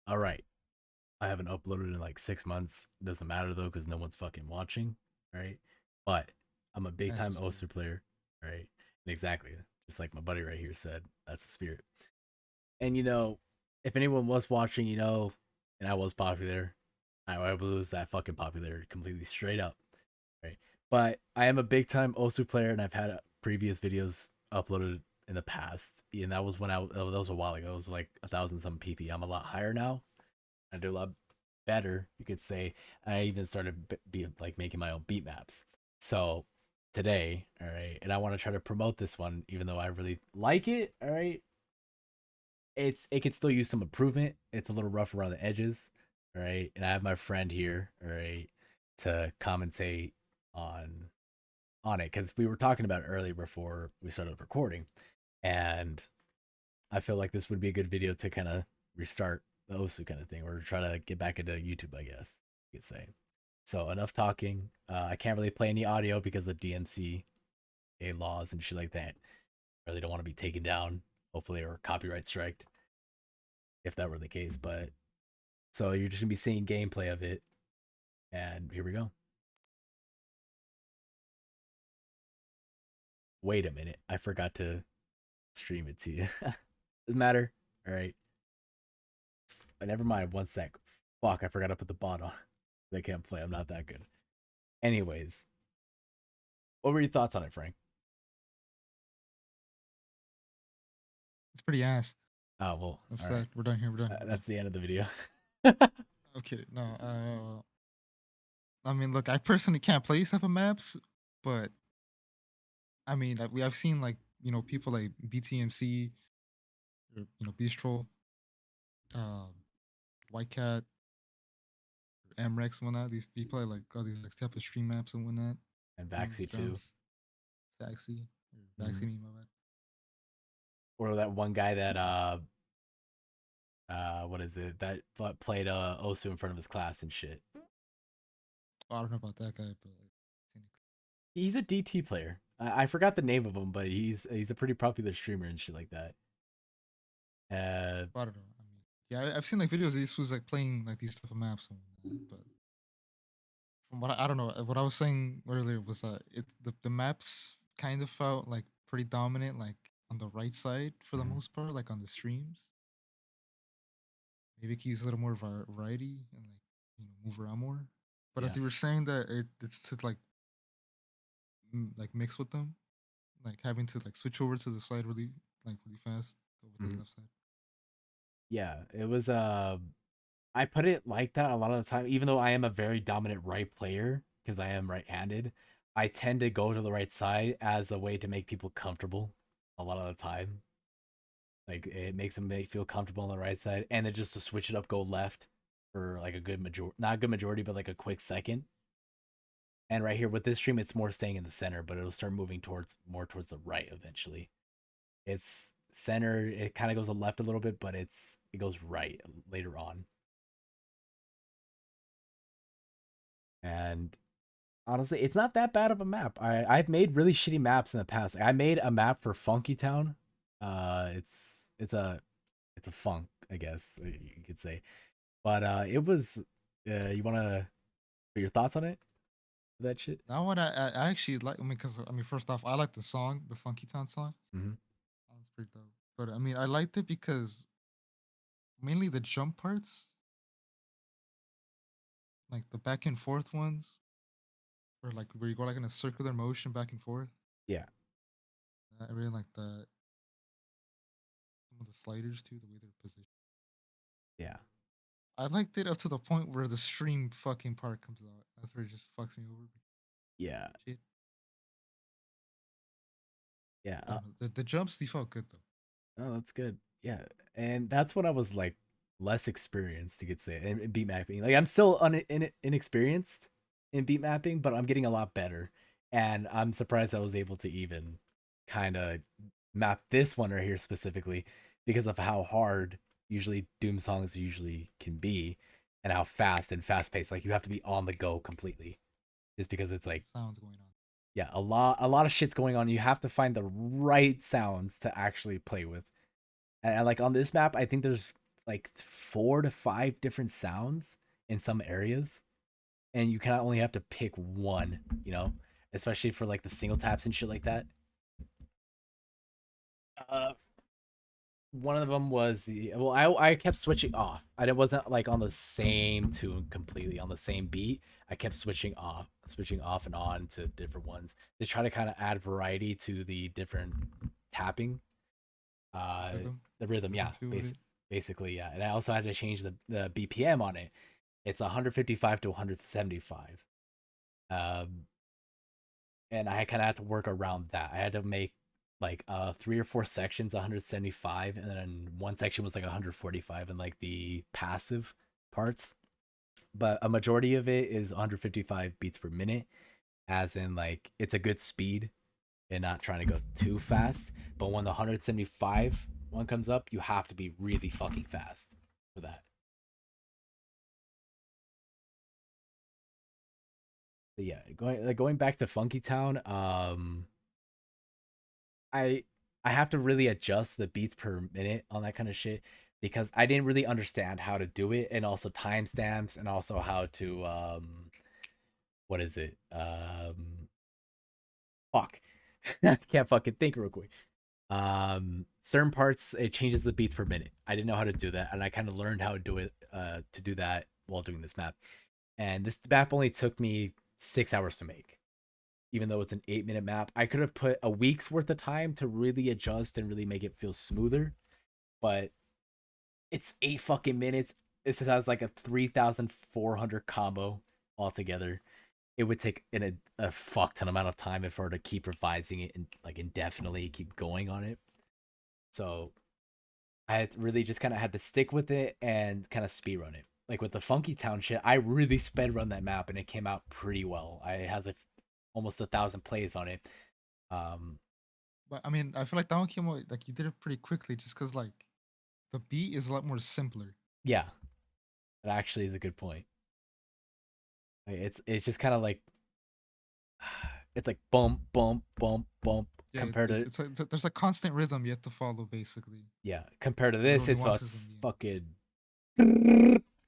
All right. I haven't uploaded in like 6 months. Doesn't matter though, because no one's fucking watching. Right. But I'm a big That's the time spirit. Oster player. Right. And exactly. Just like my buddy right here said, that's the spirit. And if anyone was watching, and I was popular, I would lose that fucking popularity completely straight up. Right. But I am a big time Osu player, and I've had previous videos uploaded in the past, and that was when that was a while ago. It was like 1,000 some PP. I'm a lot higher now. I do a lot better, you could say. I even started be like making my own beat maps. So today, all right, and I want to try to promote this one, even though I really like it. All right, it can still use some improvement. It's a little rough around the edges. All right, and I have my friend here. All right, to commentate on on it because we were talking about it earlier before we started recording, and I feel like this would be a good video to kind of restart the OSU kind of thing, or try to get back into YouTube, I guess you could say. So enough talking. I can't really play any audio because of DMCA laws and shit like that. Really don't want to be taken down, hopefully, or copyright striked if that were the case. But so you're just gonna be seeing gameplay of it, and here we go. Wait a minute, I forgot to stream it to you. Doesn't matter. All right, never mind. One sec. Fuck, I forgot to put the bot on. I can't play. I'm not that good. Anyways, what were your thoughts on it, Frank? It's pretty ass. Oh well, That's all right. that. We're done here. We're done. We're done. That's the end of the video. I'm kidding. No. I mean, look, I personally can't play these type of maps, but I mean, I've seen like people like BTMC or Bistro, um, White Cat, MREX and whatnot. These people like all these like type of stream maps and whatnot. And These Baxi too. jumps, taxi, or Mm-hmm. taxi me, my bad. Or that one guy that what is it that played Osu in front of his class and shit. Oh, I don't know about that guy, but like, He's a DT player. I forgot the name of him, but he's a pretty popular streamer and shit like that. I don't know. I mean, yeah, I've seen like videos of these fools like playing like these type of maps and whatnot, but from what I don't know, what I was saying earlier was the maps kind of felt like pretty dominant, like on the right side for the Mhm. most part, like on the streams. Maybe it could use a little more variety and like move around more. But as Yeah. you were saying that it's to like like mix with them, like having to like switch over to the side really fast over to the Mhm. left side. Yeah, it was I put it like that a lot of the time, even though I am a very dominant right player because I am right-handed. I tend to go to the right side as a way to make people comfortable a lot of the time. Like it makes them feel comfortable on the right side, and then just to switch it up, go left for like a good majority, not a good majority, but like a quick second. And right here with this stream, it's more staying in the center, but it'll start moving towards more towards the right eventually. It's center. It kind of goes left a little bit, but it goes right later on. And honestly, it's not that bad of a map. I've made really shitty maps in the past. I made a map for Funky Town. It's a funk, I guess you could say. But it was. You wanna put your thoughts on it? That shit. That one I actually like. I mean, because I mean, first off, I like the song, the Funky Town song. Mm-hmm. That was pretty dope. But I mean, I liked it because mainly the jump parts, like the back and forth ones, or like where you go like in a circular motion back and forth. Yeah, I really like that. Some of the sliders too, the way they're positioned. yeah, I liked it up to the point where the stream fucking part comes out. That's where it just fucks me over. yeah, Shit. yeah. I don't know. The jumps they felt good though. Oh, that's good. Yeah, and that's when I was like less experienced, you could say, in beat mapping. Like I'm still inexperienced in beat mapping, but I'm getting a lot better, and I'm surprised I was able to even kind of map this one right here specifically because of how hard usually Doom songs usually can be, and how fast and fast paced. Like you have to be on the go completely, just because it's like Sounds going on. yeah, a lot of shit's going on. You have to find the right sounds to actually play with. And like on this map, I think there's like 4 to 5 different sounds in some areas, and you kind of only have to pick one, especially for like the single taps and shit like that. Uh, One of them was, well, I kept switching off. I wasn't like on the same tune completely on the same beat. I kept switching off and on to different ones to try to kind of add variety to the different tapping. Uh, Rhythm, the rhythm, rhythm yeah, feel with it. basically, yeah. And I also had to change the BPM on it. It's 155 to 175. Um, and I kind of had to work around that. I had to make like 3 or 4 sections 175, and then one section was like 145 and like the passive parts. But a majority of it is 155 beats per minute, as in like it's a good speed and not trying to go too fast. But when the 175 one comes up, you have to be really fucking fast for that. But yeah, going back to Funky Town, I I have to really adjust the beats per minute on that kind of shit because I didn't really understand how to do it, and also timestamps, and also how to what is it? Fuck. I can't fucking think real quick. Certain parts it changes the beats per minute. I didn't know how to do that, and I kind of learned how to do it to do that while doing this map. And this map only took me 6 hours to make, even though it's an 8 minute map. I could have put a week's worth of time to really adjust and really make it feel smoother, but it's 8 fucking minutes. This has like a 3,400 combo altogether. It would take a fuck ton amount of time if I were to keep revising it and like indefinitely keep going on it. So I had really just kind of had to stick with it and kind of speed run it. Like with the Funky Town shit, I really sped run that map and it came out pretty well. It has like almost 1,000 plays on it. Um, But I mean, I feel like that one came out like you did it pretty quickly, just because like the beat is a lot more simpler. yeah, that actually is a good point. Like, it's just kind of like it's like bump bump bump bump Yeah, compared to there's a constant rhythm you have to follow, basically. yeah, compared to Little this it's nuances in us the end. fucking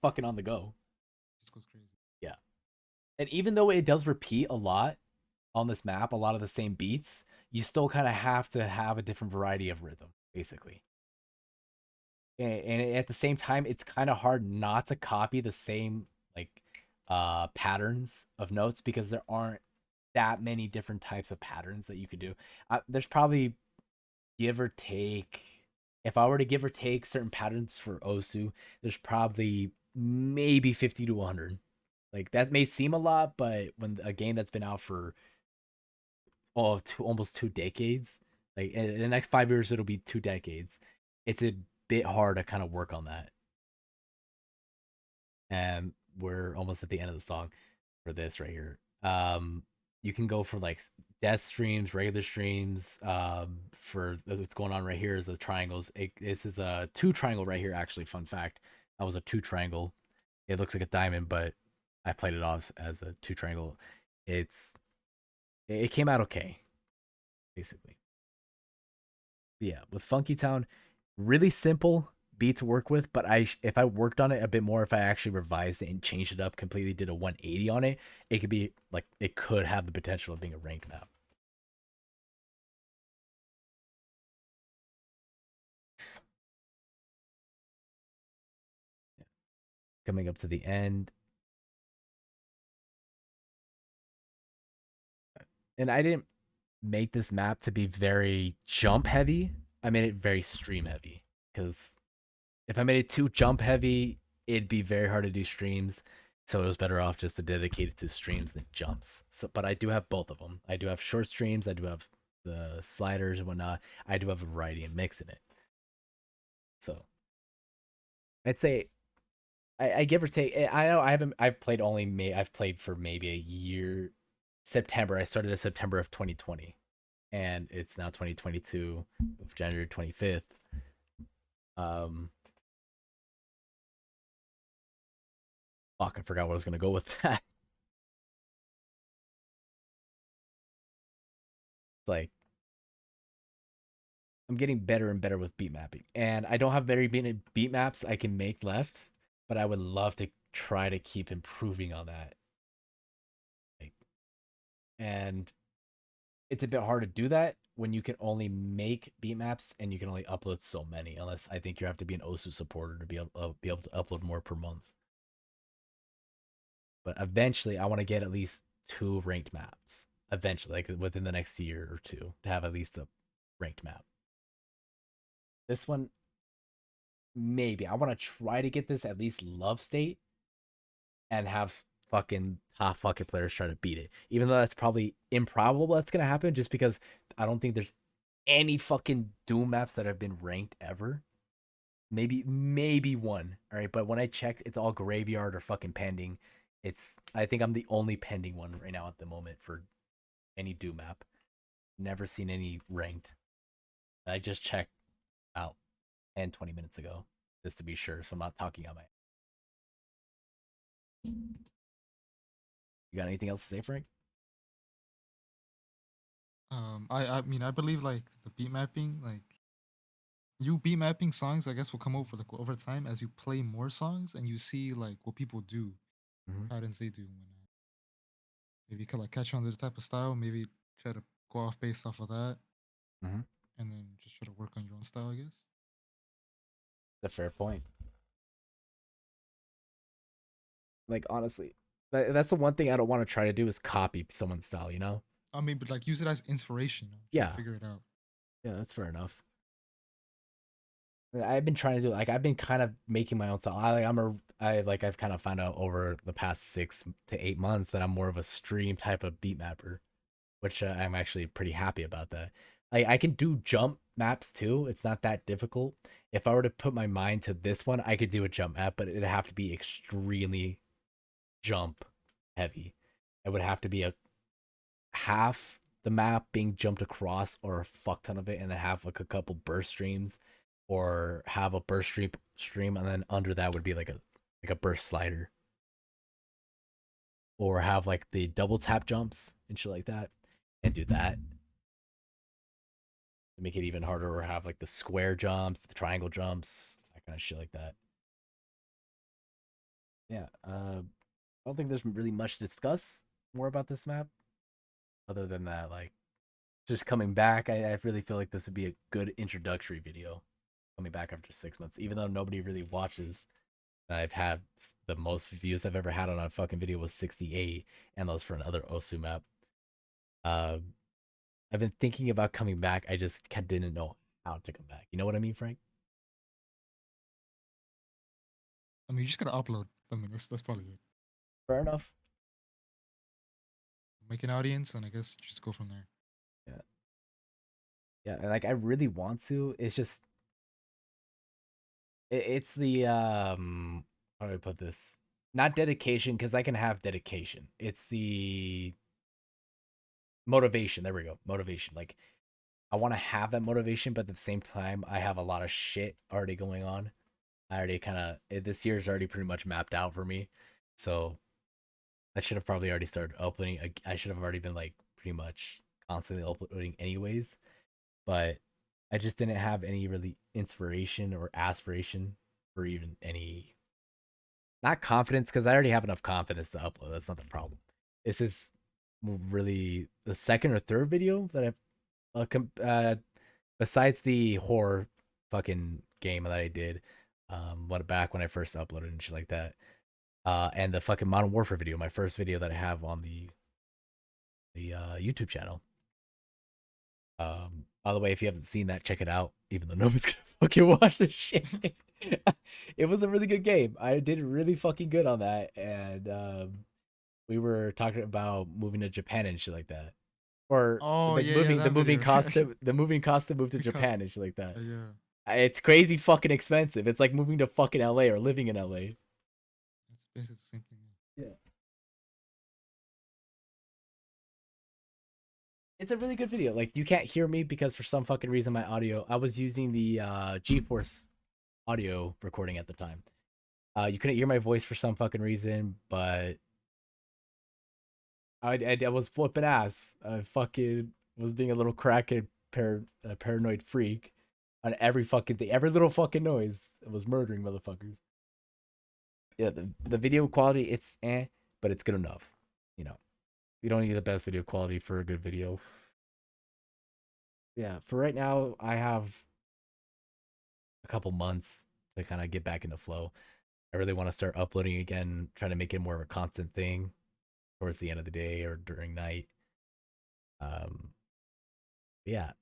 fucking on the go. Just goes crazy. Yeah. And even though it does repeat a lot on this map, a lot of the same beats, you still kind of have to have a different variety of rhythm, basically. And at the same time, it's kind of hard not to copy the same like patterns of notes because there aren't that many different types of patterns that you could do. There's probably give or take, if I were to give or take certain patterns for Osu, there's probably maybe 50 to 100. Like that may seem a lot, but when a game that's been out for almost 2 decades, like in the next 5 years it'll be 2 decades. It's a bit hard to kind of work on that. And we're almost at the end of the song for this right here. You can go for like death streams, regular streams. For what's going on right here is the triangles. This is a two triangle right here. Actually, fun fact, that was a two triangle. It looks like a diamond, but I played it off as a two triangle. It's it came out okay, basically. Yeah, with Funky Town, really simple beat to work with, but if I worked on it a bit more, if I actually revised it and changed it up completely, did a 180 on it, it could be like it could have the potential of being a ranked map. Yeah. Coming up to the end, and I didn't make this map to be very jump heavy. I made it very stream heavy because if I made it too jump heavy, it'd be very hard to do streams. So it was better off just to dedicate it to streams than jumps. So, but I do have both of them. I do have short streams. I do have the sliders and whatnot. I do have a variety and mix in it. So I'd say I give or take. I know I haven't. I've played only. I've played for maybe a year. September. I started in September of 2020, and it's now 2022, January 25th. Um, fuck, I forgot what I was gonna go with that. Like I'm getting better and better with beat mapping, and I don't have very many beat maps I can make left, but I would love to try to keep improving on that. Like, and it's a bit hard to do that when you can only make beat maps and you can only upload so many. Unless I think you have to be an OSU supporter to be able to upload more per month. But eventually, I want to get at least 2 ranked maps. Eventually, like within the next year or two, to have at least a ranked map. This one, maybe I want to try to get this at least love state and have fucking top fucking players try to beat it. Even though that's probably improbable that's gonna happen, just because I don't think there's any fucking Doom maps that have been ranked ever. Maybe one. All right, but when I checked, it's all graveyard or fucking pending. I think I'm the only pending one right now at the moment for any Doom map. Never seen any ranked. I just checked out 10, 20 minutes ago just to be sure, so I'm not talking on my. You got anything else to say, Frank? I mean, I believe like the beat mapping, like you beat mapping songs, I guess will come over like over time as you play more songs and you see like what people do, Mm-hmm. patterns they do. When maybe you could like catch on to this type of style, maybe try to go off based off of that, Mm-hmm. and then just try to work on your own style, I guess. That's a fair point. Like honestly, that's the one thing I don't want to try to do is copy someone's style. You know? I mean, but like use it as inspiration. Try to Yeah, figure it out. yeah, that's fair enough. I've been trying to do like I've been kind of making my own style. I've kind of found out over the past 6 to 8 months that I'm more of a stream type of beat mapper, which I'm actually pretty happy about that. Like I can do jump maps too. It's not that difficult. If I were to put my mind to this one, I could do a jump map, but it'd have to be extremely jump heavy. It would have to be a half the map being jumped across or a fuck ton of it, and then have like a couple burst streams, or have a burst stream, and then under that would be like a burst slider, or have like the double tap jumps and shit like that, and do that to make it even harder, or have like the square jumps, the triangle jumps, that kind of shit like that. Yeah, I don't think there's really much to discuss more about this map other than that, like just coming back. I really feel like this would be a good introductory video coming back after 6 months, even though nobody really watches. I've had the most views I've ever had on a fucking video was 68, and those for another Osu map. Uh, I've been thinking about coming back. I just didn't know how to come back. You know what I mean, Frank? I mean, you just gotta upload. I mean, that's probably it. Fair enough. Make an audience, and I guess just go from there. Yeah, yeah. And like I really want to. It's just it's the how do I put this? Not dedication, because I can have dedication. It's the motivation. There we go. Motivation. Like I want to have that motivation, but at the same time, I have a lot of shit already going on. I already kind of this year's already pretty much mapped out for me, so I should have probably already started uploading. I should have already been like pretty much constantly uploading anyways, but I just didn't have any really inspiration or aspiration or even any not confidence, because I already have enough confidence to upload. That's not the problem. This is really the second or third video that I've besides the horror fucking game that I did, what back when I first uploaded and shit like that, and the fucking Modern Warfare video, my first video that I have on the YouTube channel. By the way, if you haven't seen that, check it out. Even though nobody's gonna fucking watch this shit, it was a really good game. I did really fucking good on that, and we were talking about moving to Japan and shit like that, or Oh like yeah, yeah, the that moving video. cost the moving cost to move to Japan Because and shit like that. yeah, It's crazy fucking expensive. It's like moving to fucking LA or living in LA. it's basically the same thing. Yeah. It's a really good video. Like you can't hear me because for some fucking reason my audio, I was using the GeForce audio recording at the time. You couldn't hear my voice for some fucking reason, but I was flipping ass. I fucking was being a little crackhead paranoid freak. on every fucking thing. Every little fucking noise was murdering motherfuckers. Yeah, the video quality, it's but it's good enough. You know, you don't need the best video quality for a good video. Yeah, for right now, I have a couple months to kind of get back into flow. I really want to start uploading again, trying to make it more of a constant thing towards the end of the day or during night. Um, yeah,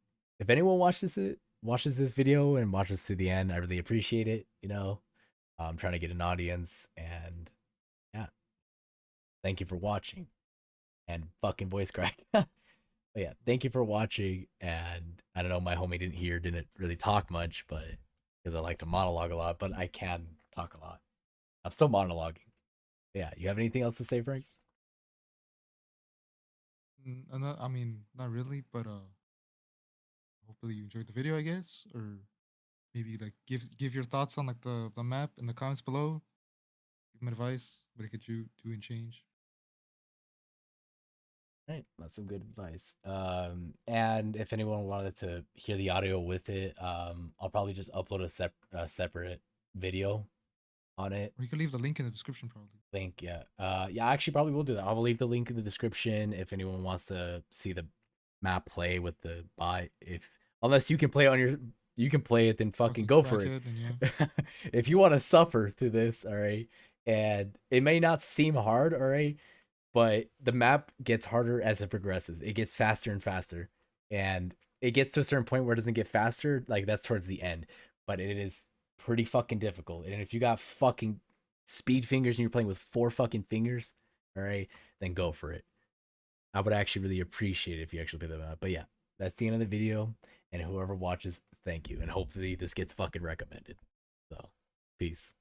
if anyone watches this video and watches to the end, I really appreciate it. I'm trying to get an audience, and yeah, thank you for watching and fucking voice crack. But yeah, thank you for watching. And I don't know, my homie didn't really talk much, but because I like to monologue a lot, but I can talk a lot. I'm still monologuing. Yeah, you have anything else to say, Frank? I mean, not really, but hopefully you enjoyed the video, I guess, or maybe like give your thoughts on like the map in the comments below. Give them advice, what could you do and change? Right, that's some good advice. And if anyone wanted to hear the audio with it, I'll probably just upload a separate video on it. Or you could leave the link in the description, probably. Link, yeah. Yeah, I actually probably will do that. I'll leave the link in the description if anyone wants to see the map play with the bot. If unless you can play on your, you can play it, then fucking Fucking go for it. crackhead, and yeah. If you want to suffer through this, all right, and it may not seem hard, all right, but the map gets harder as it progresses. It gets faster and faster, and it gets to a certain point where it doesn't get faster. Like that's towards the end, but it is pretty fucking difficult. And if you got fucking speed fingers and you're playing with 4 fucking fingers, all right, then go for it. I would actually really appreciate it if you actually play the map. But yeah, that's the end of the video. And whoever watches, thank you. And hopefully this gets fucking recommended. So, peace.